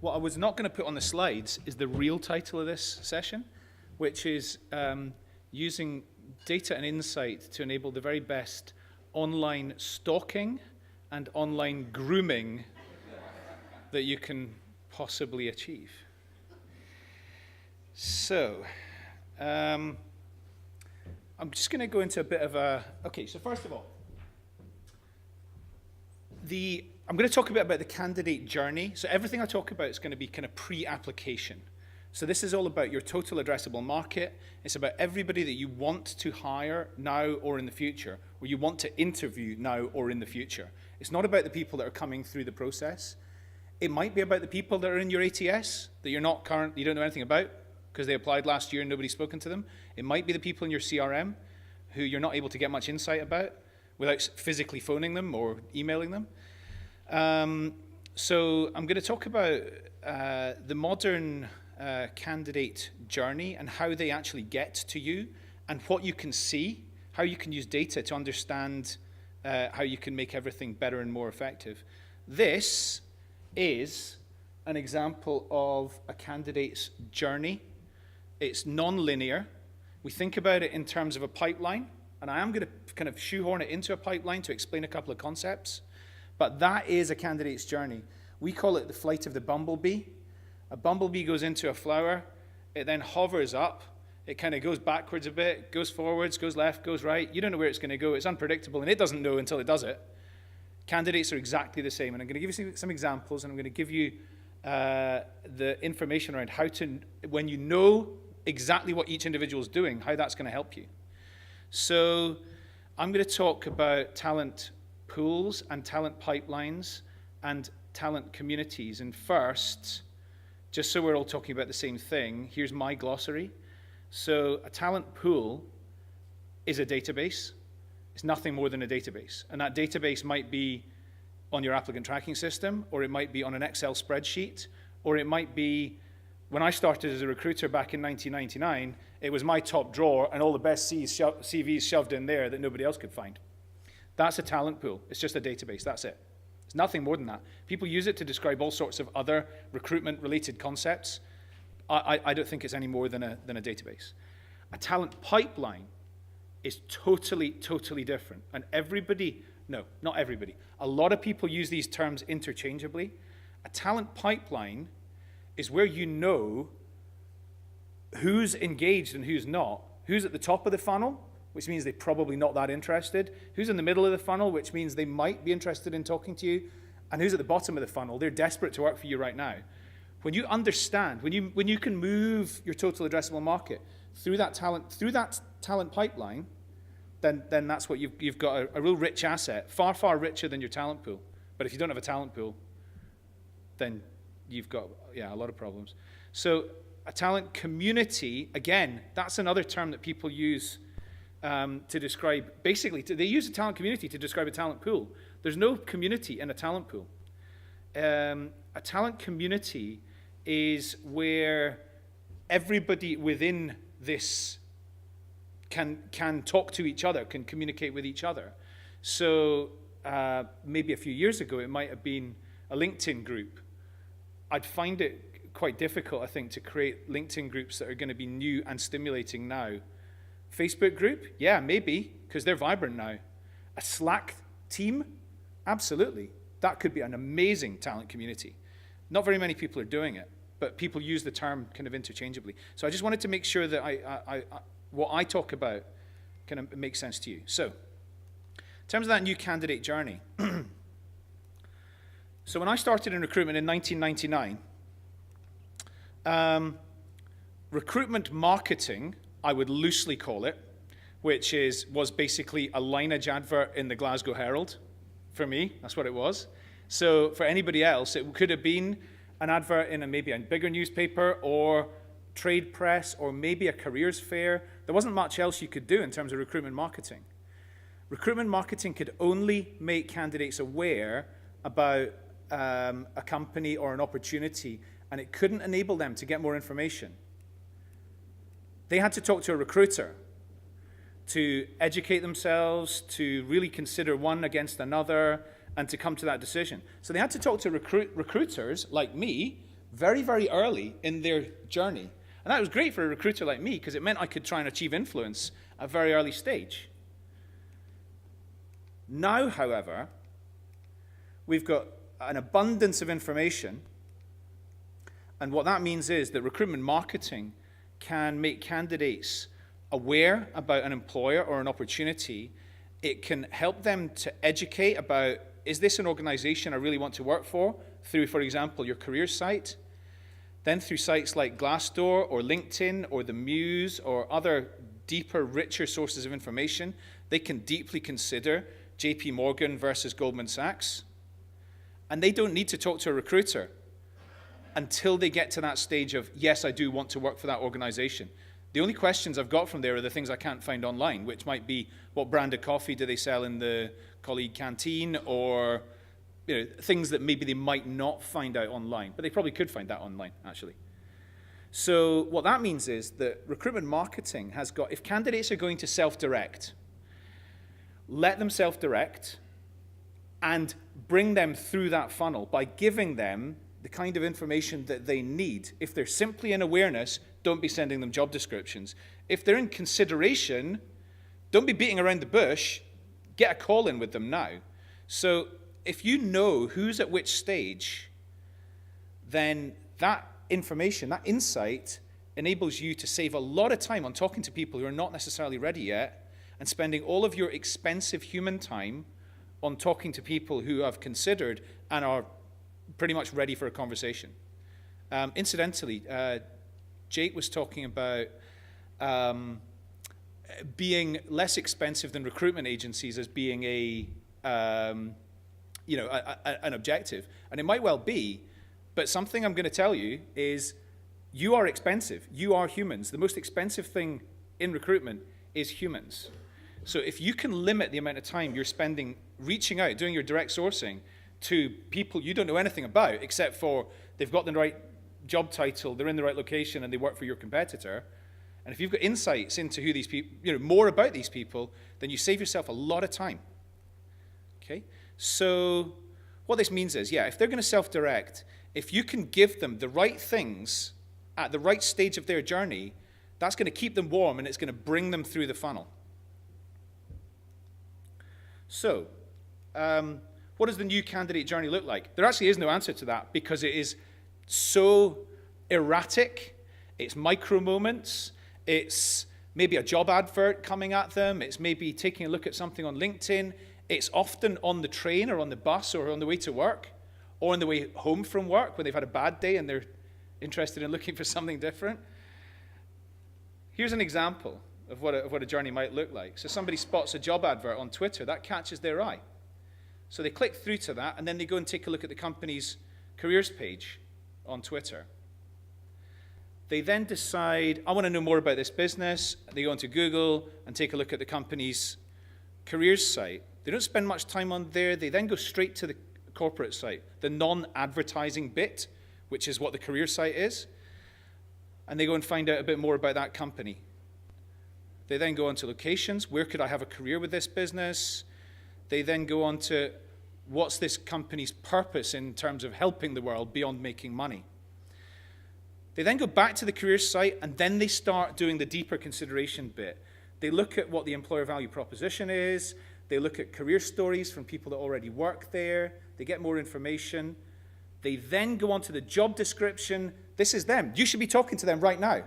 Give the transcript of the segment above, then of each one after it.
what I was not going to put on the slides is the real title of this session, which is using data and insight to enable the very best online stalking and online grooming that you can possibly achieve. So, I'm just going to go into a bit of a... Okay, so first of all, I'm going to talk a bit about the candidate journey. So everything I talk about is going to be kind of pre-application. So this is all about your total addressable market. It's about everybody that you want to hire now or in the future, or you want to interview now or in the future. It's not about the people that are coming through the process. It might be about the people that are in your ATS that you don't know anything about because they applied last year and nobody's spoken to them. It might be the people in your CRM who you're not able to get much insight about without physically phoning them or emailing them. So I'm going to talk about the modern candidate journey and how they actually get to you and what you can see, how you can use data to understand how you can make everything better and more effective. This is an example of a candidate's journey. It's non-linear. We think about it in terms of a pipeline, and I am going to kind of shoehorn it into a pipeline to explain a couple of concepts, but that is a candidate's journey. We call it the flight of the bumblebee. A bumblebee goes into a flower, it then hovers up, it kind of goes backwards a bit, goes forwards, goes left, goes right. You don't know where it's going to go. It's unpredictable, and it doesn't know until it does it. Candidates are exactly the same, and I'm going to give you some examples, and I'm going to give you the information around how to, when you know exactly what each individual is doing, how that's going to help you. So I'm going to talk about talent pools and talent pipelines and talent communities. And first, just so we're all talking about the same thing, here's my glossary. So a talent pool is a database. It's nothing more than a database. And that database might be on your applicant tracking system, or it might be on an Excel spreadsheet, or it might be, when I started as a recruiter back in 1999, it was my top drawer and all the best CVs shoved in there that nobody else could find. That's a talent pool. It's just a database. That's it. It's nothing more than that. People use it to describe all sorts of other recruitment-related concepts. I don't think it's any more than a database. A talent pipeline is totally, totally different. And everybody, no, not everybody, a lot of people use these terms interchangeably. A talent pipeline is where you know who's engaged and who's not, who's at the top of the funnel, which means they're probably not that interested, who's in the middle of the funnel, which means they might be interested in talking to you, and who's at the bottom of the funnel, they're desperate to work for you right now. When you understand, when you can move your total addressable market through that talent pipeline, then that's what you've got a real rich asset, far, far richer than your talent pool. But if you don't have a talent pool, then you've got, a lot of problems. So a talent community, again, that's another term that people use to describe, basically, they use a talent community to describe a talent pool. There's no community in a talent pool. A talent community is where everybody within this can talk to each other, can communicate with each other. So maybe a few years ago, it might have been a LinkedIn group. I'd find it quite difficult, I think, to create LinkedIn groups that are going to be new and stimulating now. Facebook group? Yeah, maybe, because they're vibrant now. A Slack team? Absolutely. That could be an amazing talent community. Not very many people are doing it, but people use the term kind of interchangeably. So I just wanted to make sure that what I talk about kind of makes sense to you. So, in terms of that new candidate journey, so when I started in recruitment in 1999, recruitment marketing, I would loosely call it, which was basically a lineage advert in the Glasgow Herald. For me, that's what it was. So for anybody else, it could have been an advert in maybe a bigger newspaper or trade press or maybe a careers fair. There wasn't much else you could do in terms of recruitment marketing. Recruitment marketing could only make candidates aware about a company or an opportunity, and it couldn't enable them to get more information. They had to talk to a recruiter to educate themselves, to really consider one against another, and to come to that decision. So they had to talk to recruiters like me very, very early in their journey. And that was great for a recruiter like me because it meant I could try and achieve influence at a very early stage. Now, however, we've got an abundance of information, and what that means is that recruitment marketing can make candidates aware about an employer or an opportunity. It can help them to educate about, is this an organization I really want to work for example, your career site. Then through sites like Glassdoor or LinkedIn or the Muse or other deeper, richer sources of information, they can deeply consider JP Morgan versus Goldman Sachs. And they don't need to talk to a recruiter until they get to that stage of, yes, I do want to work for that organization. The only questions I've got from there are the things I can't find online, which might be what brand of coffee do they sell in the colleague canteen, or things that maybe they might not find out online, but they probably could find that online, actually. So what that means is that recruitment marketing has got, if candidates are going to self-direct, let them self-direct and bring them through that funnel by giving them the kind of information that they need. If they're simply in awareness, don't be sending them job descriptions. If they're in consideration, don't be beating around the bush. Get a call in with them now. So if you know who's at which stage, then that information, that insight, enables you to save a lot of time on talking to people who are not necessarily ready yet and spending all of your expensive human time on talking to people who have considered and are pretty much ready for a conversation. Incidentally, Jake was talking about being less expensive than recruitment agencies as being an objective. And it might well be, but something I'm going to tell you is you are expensive. You are humans. The most expensive thing in recruitment is humans. So if you can limit the amount of time you're spending reaching out, doing your direct sourcing to people you don't know anything about, except for they've got the right job title, they're in the right location, and they work for your competitor, and if you've got insights into who these people, more about these people, then you save yourself a lot of time. Okay? So what this means is, if they're going to self-direct, if you can give them the right things at the right stage of their journey, that's going to keep them warm and it's going to bring them through the funnel. So, what does the new candidate journey look like? There actually is no answer to that because it is so erratic. It's micro moments. It's maybe a job advert coming at them. It's maybe taking a look at something on LinkedIn. It's often on the train or on the bus or on the way to work or on the way home from work when they've had a bad day and they're interested in looking for something different. Here's an example of what a journey might look like. So somebody spots a job advert on Twitter. That catches their eye. So they click through to that, and then they go and take a look at the company's careers page on Twitter. They then decide, I want to know more about this business. They go onto Google and take a look at the company's careers site. They don't spend much time on there. They then go straight to the corporate site, the non-advertising bit, which is what the career site is. And they go and find out a bit more about that company. They then go on to locations. Where could I have a career with this business? They then go on to what's this company's purpose in terms of helping the world beyond making money. They then go back to the career site, and then they start doing the deeper consideration bit. They look at what the employer value proposition is. They look at career stories from people that already work there. They get more information. They then go on to the job description. This is them. You should be talking to them right now.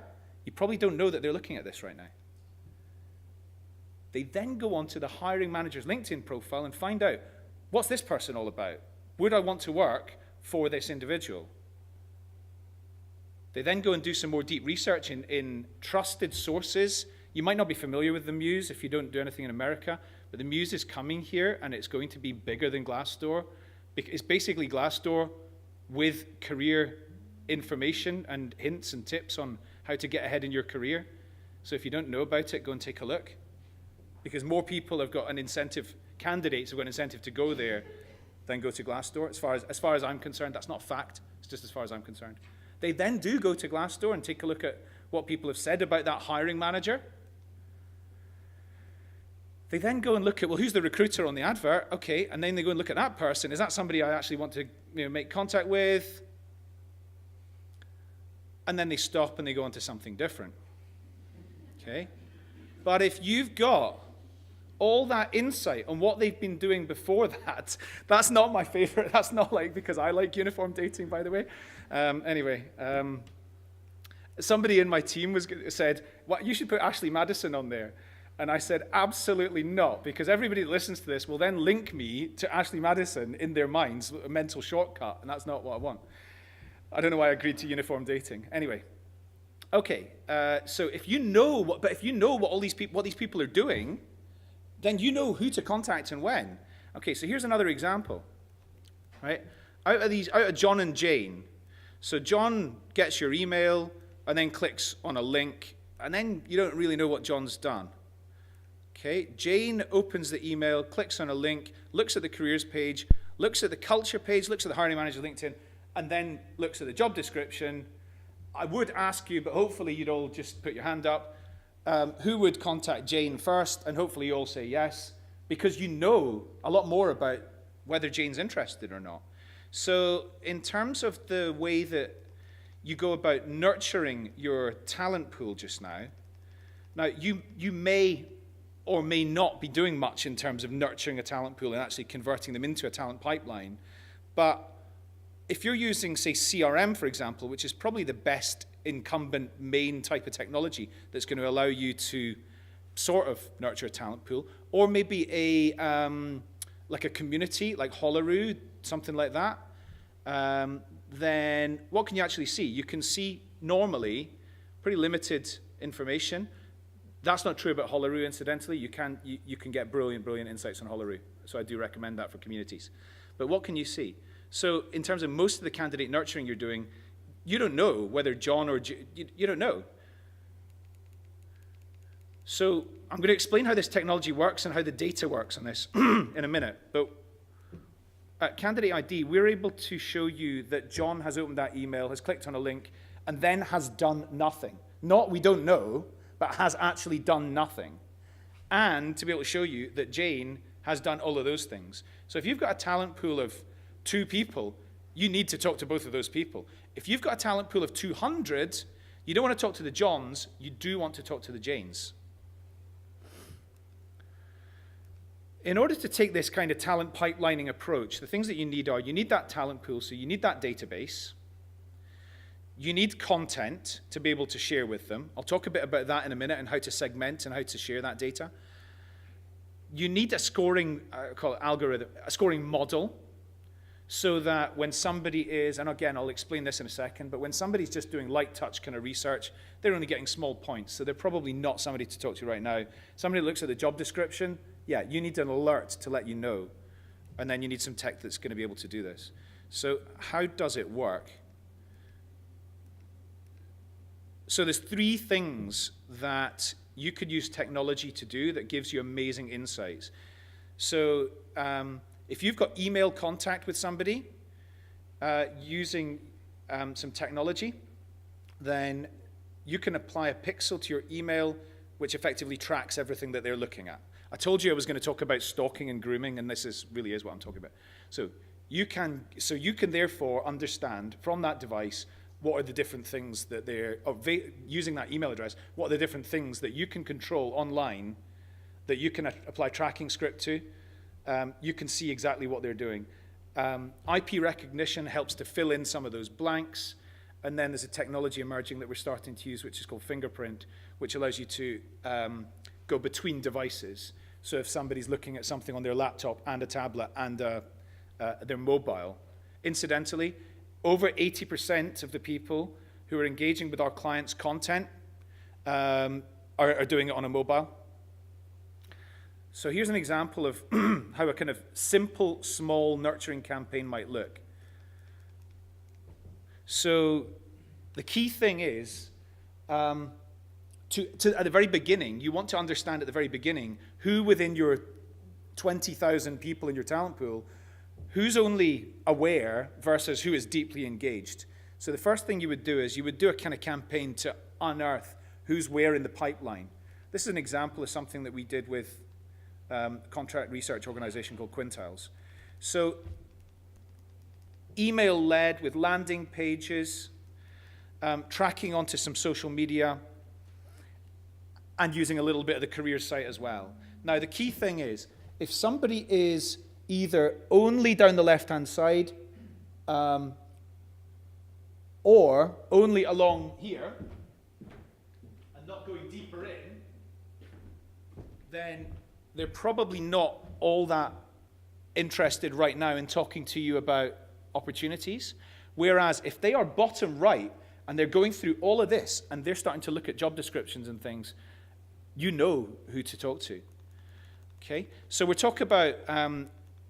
You probably don't know that they're looking at this right now. They then go on to the hiring manager's LinkedIn profile and find out, what's this person all about? Would I want to work for this individual? They then go and do some more deep research in trusted sources. You might not be familiar with the Muse if you don't do anything in America, but the Muse is coming here and it's going to be bigger than Glassdoor. It's basically Glassdoor with career information and hints and tips on how to get ahead in your career. So if you don't know about it, go and take a look. Because more people have got an incentive, candidates have got an incentive to go there than go to Glassdoor. As far as I'm concerned, that's not fact. It's just as far as I'm concerned. They then do go to Glassdoor and take a look at what people have said about that hiring manager. They then go and look at, well, who's the recruiter on the advert? Okay, and then they go and look at that person. Is that somebody I actually want to make contact with? and then they stop and they go on to something different. Okay? But if you've got all that insight on what they've been doing before that, that's not my favorite. That's not like because I like uniform dating, by the way. Anyway, somebody in my team said, well, you should put Ashley Madison on there. And I said, absolutely not, because everybody that listens to this will then link me to Ashley Madison in their minds, a mental shortcut, and that's not what I want. I don't know why I agreed to uniform dating. Anyway, okay, so if you know what what these people are doing, then you know who to contact and when. Okay, so here's another example, right? Out of John and Jane. So John gets your email and then clicks on a link, and then you don't really know what John's done. Okay, Jane opens the email, clicks on a link, looks at the careers page, looks at the culture page, looks at the hiring manager LinkedIn, and then looks at the job description. I would ask you, but hopefully you'd all just put your hand up, who would contact Jane first, and hopefully you all say yes, because you know a lot more about whether Jane's interested or not. So in terms of the way that you go about nurturing your talent pool just now, you may or may not be doing much in terms of nurturing a talent pool and actually converting them into a talent pipeline. But if you're using, say, CRM, for example, which is probably the best incumbent main type of technology that's going to allow you to sort of nurture a talent pool, or maybe like a community, like Holaroo, something like that, then what can you actually see? You can see normally pretty limited information. That's not true about Holaroo, incidentally. You can get brilliant insights on Holaroo. So I do recommend that for communities. But what can you see? So in terms of most of the candidate nurturing you're doing, you don't know whether John or you don't know. So I'm going to explain how this technology works and how the data works on this in a minute. But at Candidate.ID, we're able to show you that John has opened that email, has clicked on a link, and then has done nothing. Not we don't know, but has actually done nothing. And to be able to show you that Jane has done all of those things. So if you've got a talent pool of 2 people, you need to talk to both of those people. If you've got a talent pool of 200, you don't want to talk to the Johns, you do want to talk to the Janes. In order to take this kind of talent pipelining approach, the things that you need are, you need that talent pool, so you need that database. You need content to be able to share with them. I'll talk a bit about that in a minute and how to segment and how to share that data. You need a scoring, call it algorithm, a scoring model, so that when somebody is, and again, I'll explain this in a second, but when somebody's just doing light touch kind of research, they're only getting small points, so they're probably not somebody to talk to right now. Somebody looks at the job description, yeah, you need an alert to let you know, and then you need some tech that's going to be able to do this. So how does it work? So there's 3 things that you could use technology to do that gives you amazing insights. So if you've got email contact with somebody using some technology, then you can apply a pixel to your email which effectively tracks everything that they're looking at. I told you I was going to talk about stalking and grooming, and this really is what I'm talking about. So you can therefore understand from that device what are the different things that they're, using that email address, what are the different things that you can control online that you can apply tracking script to. You can see exactly what they're doing. IP recognition helps to fill in some of those blanks. And then there's a technology emerging that we're starting to use, which is called fingerprint, which allows you to go between devices. So if somebody's looking at something on their laptop and a tablet and their mobile, incidentally, over 80% of the people who are engaging with our clients' content are doing it on a mobile. So here's an example of how a kind of simple, small nurturing campaign might look. So the key thing is, at the very beginning, you want to understand at the very beginning who within your 20,000 people in your talent pool, who's only aware versus who is deeply engaged. So the first thing you would do is you would do a kind of campaign to unearth who's where in the pipeline. This is an example of something that we did with a contract research organization called Quintiles. So email-led with landing pages, tracking onto some social media, and using a little bit of the career site as well. Now, the key thing is, if somebody is either only down the left-hand side or only along here and not going deeper in, then they're probably not all that interested right now in talking to you about opportunities. Whereas if they are bottom right and they're going through all of this and they're starting to look at job descriptions and things, you know who to talk to. Okay, so we're talking about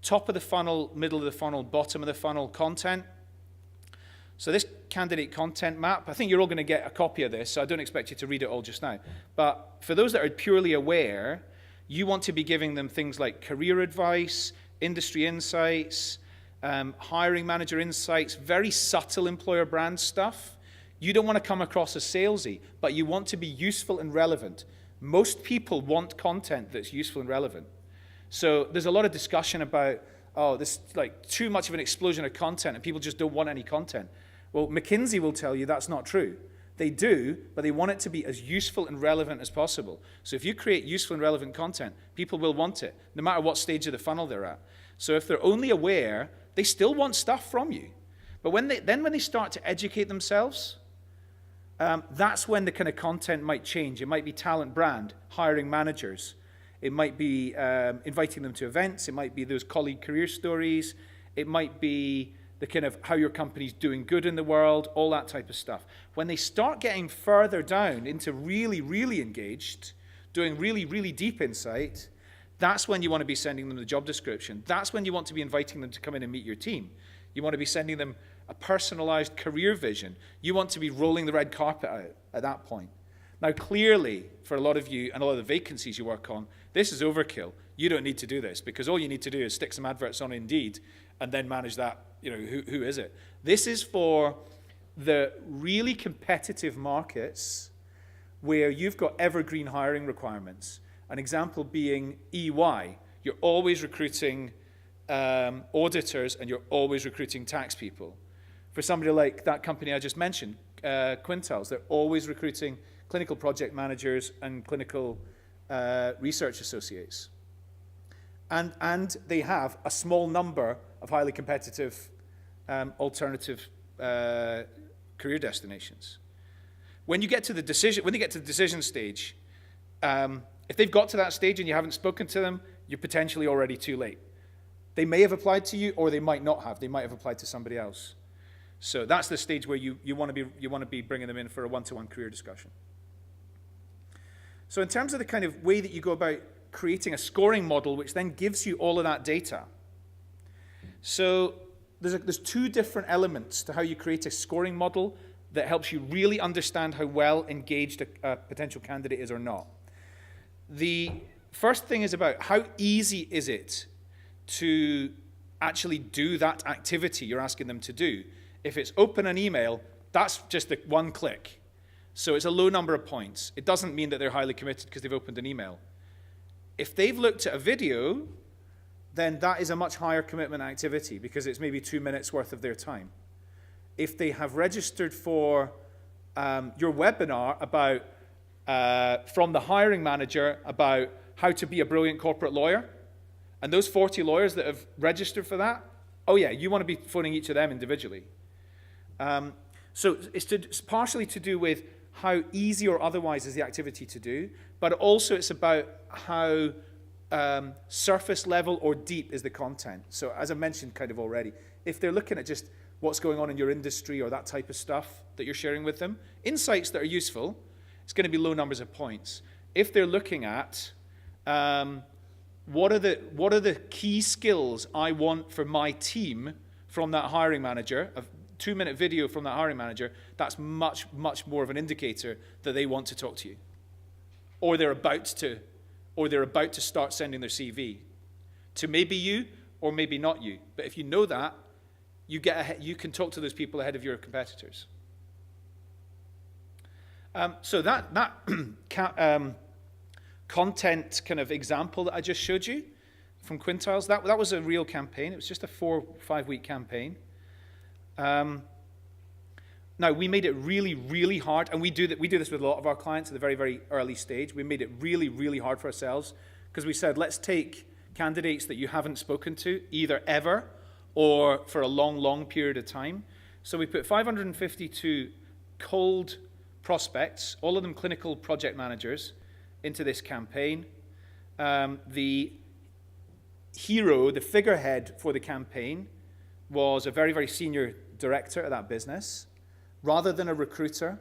top of the funnel, middle of the funnel, bottom of the funnel content. So this candidate content map, I think you're all going to get a copy of this, so I don't expect you to read it all just now. But for those that are purely aware, you want to be giving them things like career advice, industry insights, hiring manager insights, very subtle employer brand stuff. You don't want to come across as salesy, but you want to be useful and relevant. Most people want content that's useful and relevant. So there's a lot of discussion about, oh, this is like too much of an explosion of content and people just don't want any content. Well, McKinsey will tell you that's not true. They do, but they want it to be as useful and relevant as possible. So if you create useful and relevant content, people will want it, no matter what stage of the funnel they're at. So if they're only aware, they still want stuff from you. But when they start to educate themselves, that's when the kind of content might change. It might be talent brand, hiring managers. It might be inviting them to events. It might be those colleague career stories. It might be the kind of how your company's doing good in the world, all that type of stuff. When they start getting further down into really, really engaged, doing really, really deep insight, that's when you want to be sending them the job description. That's when you want to be inviting them to come in and meet your team. You want to be sending them a personalized career vision. You want to be rolling the red carpet out at that point. Now, clearly, for a lot of you and a lot of the vacancies you work on, this is overkill. You don't need to do this because all you need to do is stick some adverts on Indeed and then manage that. You know, who is it? This is for the really competitive markets where you've got evergreen hiring requirements. An example being EY. You're always recruiting auditors and you're always recruiting tax people. For somebody like that company I just mentioned, Quintiles, they're always recruiting clinical project managers and clinical research associates. And they have a small number of highly competitive alternative career destinations. When you get to the decision stage, if they've got to that stage and you haven't spoken to them, you're potentially already too late. They may have applied to you, or they might not have. They might have applied to somebody else. So that's the stage where you want to be bringing them in for a one-to-one career discussion. So in terms of the kind of way that you go about creating a scoring model, which then gives you all of that data. So there's two different elements to how you create a scoring model that helps you really understand how well engaged a potential candidate is or not. The first thing is about how easy is it to actually do that activity you're asking them to do. If it's open an email, that's just one click. So it's a low number of points. It doesn't mean that they're highly committed because they've opened an email. If they've looked at a video, then that is a much higher commitment activity because it's maybe 2 minutes worth of their time. If they have registered for your webinar about from the hiring manager about how to be a brilliant corporate lawyer, and those 40 lawyers that have registered for that, oh yeah, you want to be phoning each of them individually. So it's partially to do with how easy or otherwise is the activity to do, but also it's about how surface level or deep is the content. So as I mentioned kind of already, if they're looking at just what's going on in your industry or that type of stuff that you're sharing with them, insights that are useful, it's going to be low numbers of points. If they're looking at what are the key skills I want for my team from that hiring manager, a 2-minute video from that hiring manager, that's much, much more of an indicator that they want to talk to you. Or they're about to start sending their CV to maybe you or maybe not you. But if you know that, you can talk to those people ahead of your competitors. So that content kind of example that I just showed you from Quintiles, that was a real campaign. It was just a 4 or 5 week campaign. Now, we made it really, really hard, and we do this with a lot of our clients at the very, very early stage. We made it really, really hard for ourselves because we said, let's take candidates that you haven't spoken to, either ever or for a long, long period of time. So we put 552 cold prospects, all of them clinical project managers, into this campaign. The hero, the figurehead for the campaign, was a very, very senior director at that business, rather than a recruiter.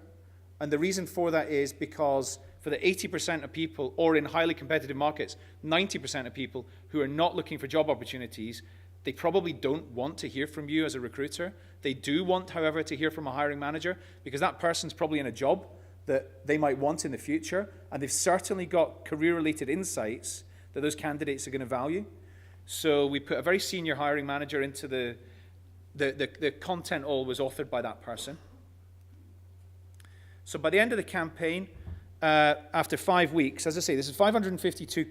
And the reason for that is because for the 80% of people, or in highly competitive markets, 90% of people who are not looking for job opportunities, they probably don't want to hear from you as a recruiter. They do want, however, to hear from a hiring manager, because that person's probably in a job that they might want in the future, and they've certainly got career-related insights that those candidates are going to value. So we put a very senior hiring manager into the content. All was authored by that person. So by the end of the campaign, after 5 weeks, as I say, this is 552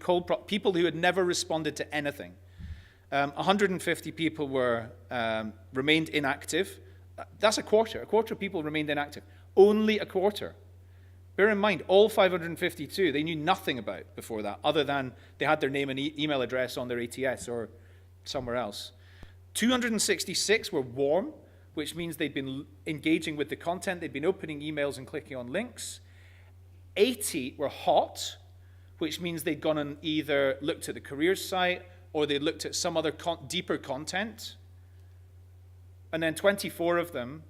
people who had never responded to anything. 150 people remained inactive. That's a quarter. A quarter of people remained inactive. Only a quarter. Bear in mind, all 552, they knew nothing about before that, other than they had their name and email address on their ATS or somewhere else. 266 were warm, which means they'd been engaging with the content, they'd been opening emails and clicking on links. 80 were hot, which means they'd gone and either looked at the careers site or they looked at some other deeper content. And then 24 of them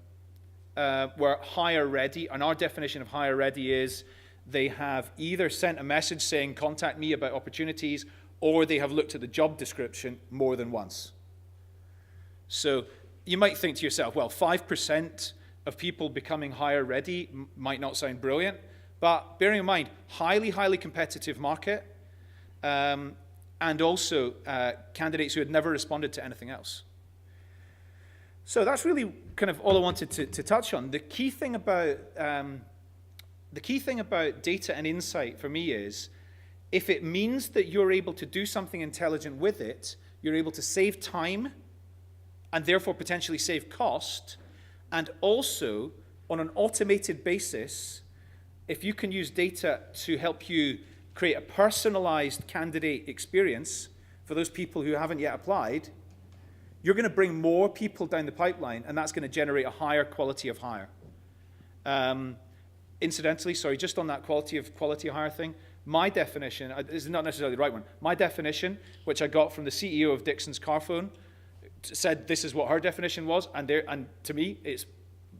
were hire ready, and our definition of hire ready is they have either sent a message saying contact me about opportunities, or they have looked at the job description more than once. So you might think to yourself, well, 5% of people becoming hire ready might not sound brilliant, but bearing in mind, highly, highly competitive market, and also candidates who had never responded to anything else. So that's really kind of all I wanted to touch on. The key thing about data and insight for me is, if it means that you're able to do something intelligent with it, you're able to save time and therefore potentially save cost, and also on an automated basis, if you can use data to help you create a personalized candidate experience for those people who haven't yet applied, you're going to bring more people down the pipeline, and that's going to generate a higher quality of hire. Incidentally, sorry, just on that quality of hire thing, my definition, this is not necessarily the right one, my definition, which I got from the CEO of Dixon's Carphone, said this is what her definition was, and to me, it's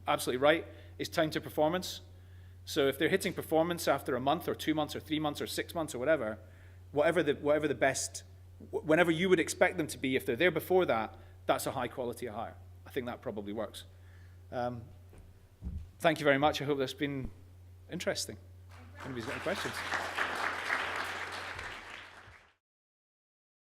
absolutely right, is time to performance. So if they're hitting performance after a month or 2 months or 3 months or 6 months or whatever the best, whenever you would expect them to be, if they're there before that, that's a high quality of hire. I think that probably works. Thank you very much. I hope that's been interesting. Anybody's got any questions?